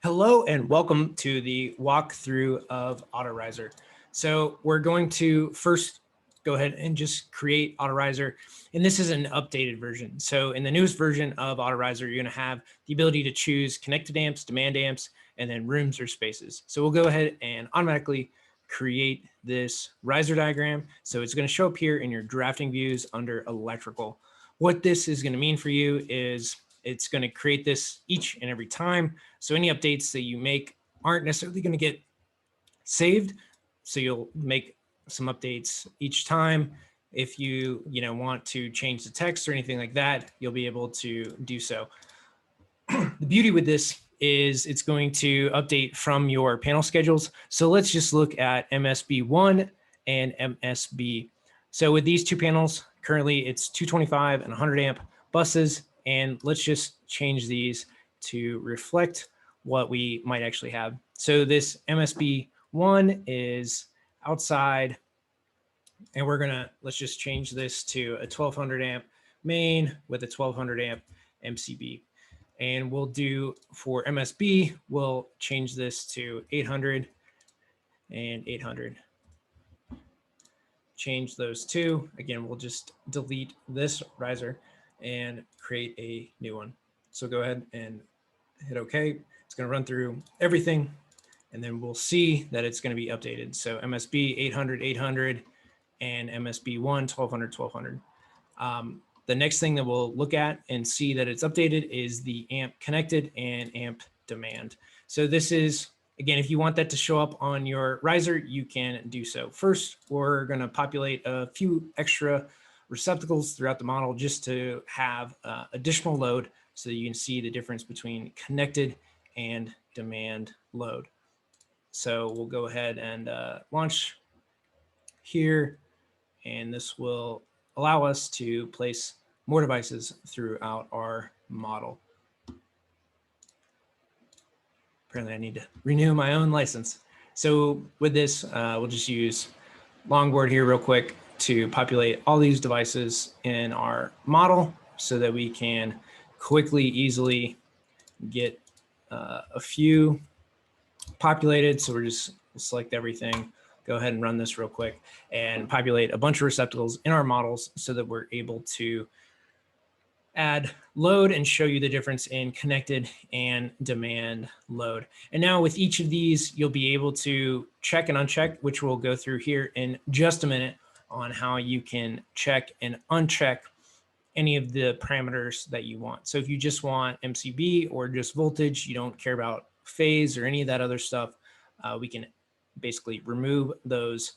Hello and welcome to the walkthrough of AutoRiser. So we're going to first go ahead and just create AutoRiser. And this is an updated version. So in the newest version of AutoRiser, you're going to have the ability to choose connected amps, demand amps, and then rooms or spaces. So we'll go ahead and automatically create this riser diagram. So it's going to show up here in your drafting views under electrical. What this is going to mean for you is it's going to create this each and every time. So any updates that you make aren't necessarily going to get saved. So you'll make some updates each time. If you want to change the text or anything like that, you'll be able to do so. The beauty with this is it's going to update from your panel schedules. So let's just look at MSB1 and MSB. So with these two panels, currently it's 225 and 100 amp buses. And let's just change these to reflect what we might actually have. So this MSB1 is outside, and let's just change this to a 1200 amp main with a 1200 amp MCB. And we'll do for MSB, we'll change this to 800 and 800. Change those two. Again, we'll just delete this riser and create a new one. So go ahead and hit OK. It's going to run through everything, and then we'll see that it's going to be updated. So MSB 800, 800, and MSB 1, 1200, 1200. The next thing that we'll look at and see that it's updated is the amp connected and amp demand. So this is, again, if you want that to show up on your riser, you can do so. First, we're going to populate a few extra receptacles throughout the model just to have additional load so that you can see the difference between connected and demand load. So we'll go ahead and launch here, and this will allow us to place more devices throughout our model. Apparently I need to renew my own license. So with this, we'll just use Longboard here real quick to populate all these devices in our model so that we can quickly, easily get a few populated. So we'll select everything, go ahead and run this real quick and populate a bunch of receptacles in our models so that we're able to add load and show you the difference in connected and demand load. And now with each of these, you'll be able to check and uncheck, which we'll go through here in just a minute on how you can check and uncheck any of the parameters that you want. So if you just want MCB or just voltage, you don't care about phase or any of that other stuff, we can basically remove those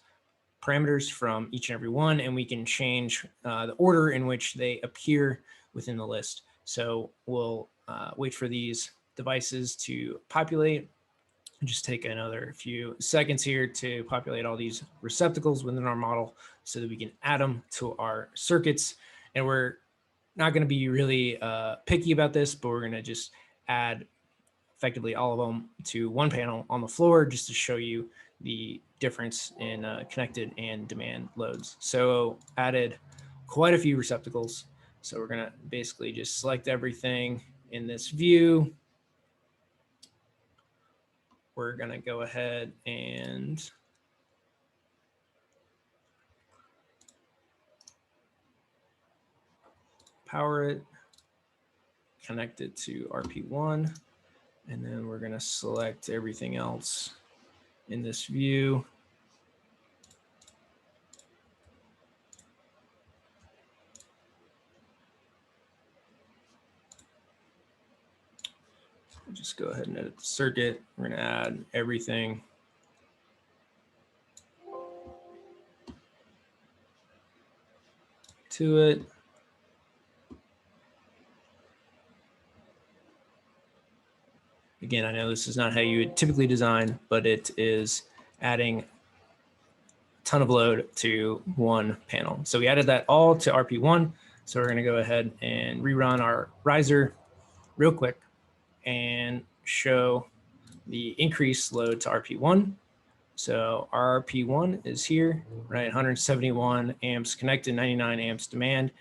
parameters from each and every one, and we can change the order in which they appear within the list. So we'll wait for these devices to populate. Just take another few seconds here to populate all these receptacles within our model so that we can add them to our circuits. And we're not going to be really picky about this, but we're going to just add effectively all of them to one panel on the floor just to show you the difference in connected and demand loads. So added quite a few receptacles. So we're going to basically just select everything in this view. We're going to go ahead and power it, connect it to RP1, and then we're going to select everything else in this view. Just go ahead and edit the circuit. We're going to add everything. To it. Again, I know this is not how you would typically design, but it is adding a ton of load to one panel. So we added that all to RP1. So we're going to go ahead and rerun our riser real quick and show the increased load to RP1. So our RP1 is here, right? 171 amps connected, 99 amps demand,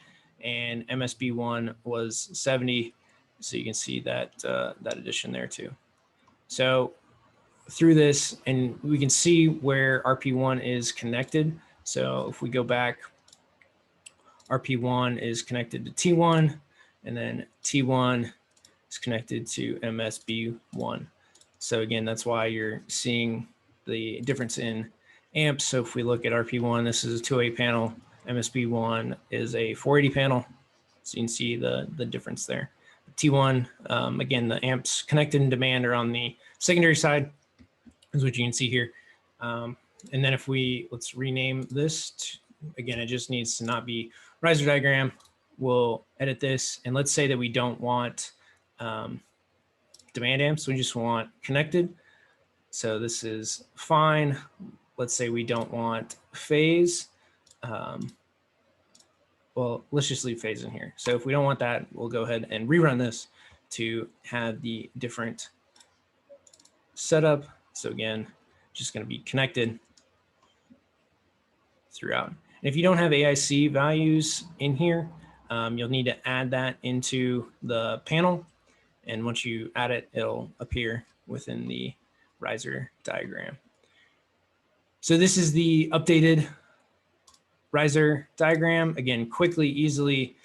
and MSB1 was 70. So you can see that that addition there too. So through this, and we can see where RP1 is connected. So if we go back, RP1 is connected to T1, and then T1 is connected to MSB1. So again, that's why you're seeing the difference in amps. So if we look at RP1, this is a 208 panel. MSB1 is a 480 panel. So you can see the difference there. T1, again, the amps connected in demand are on the secondary side, is what you can see here. And then if let's rename this, again, it just needs to not be riser diagram. We'll edit this, and let's say that we don't want demand amps, we just want connected. So this is fine. Let's say we don't want phase. Well, let's just leave phase in here. So if we don't want that, we'll go ahead and rerun this to have the different setup. So again, just going to be connected throughout. And if you don't have AIC values in here, you'll need to add that into the panel. And once you add it, it'll appear within the riser diagram. So this is the updated riser diagram. Again, quickly, easily,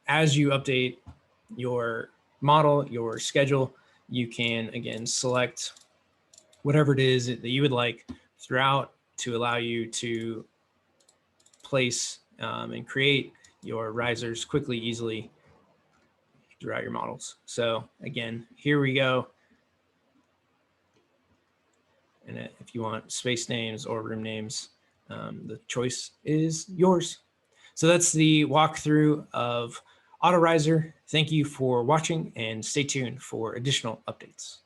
as you update your model, your schedule, you can, again, select whatever it is that you would like throughout to allow you to place and create your risers quickly, easily throughout your models. So again, here we go. And if you want space names or room names, the choice is yours. So that's the walkthrough of AutoRiser. Thank you for watching, and stay tuned for additional updates.